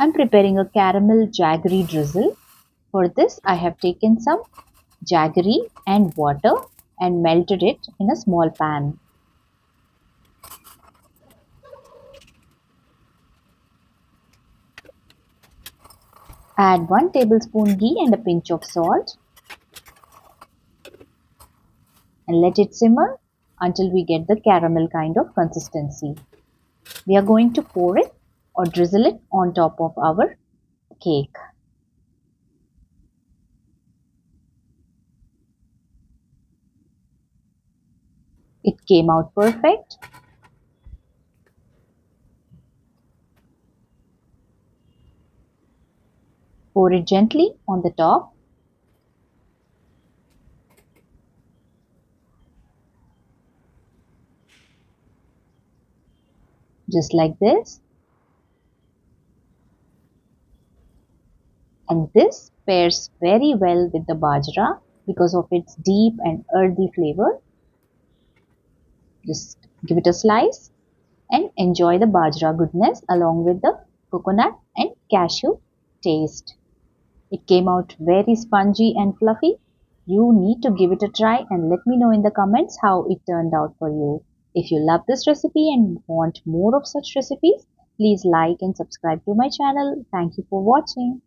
I'm preparing a caramel jaggery drizzle. For this, I have taken some jaggery and water and melted it in a small pan. Add 1 tablespoon ghee and a pinch of salt and let it simmer until we get the caramel kind of consistency. We are going to pour it or drizzle it on top of our cake. It came out perfect. Pour it gently on the top. Just like this. And this pairs very well with the bajra because of its deep and earthy flavor. Just give it a slice and enjoy the bajra goodness along with the coconut and cashew taste. It came out very spongy and fluffy. You need to give it a try and let me know in the comments how it turned out for you. If you love this recipe and want more of such recipes, please like and subscribe to my channel. Thank you for watching.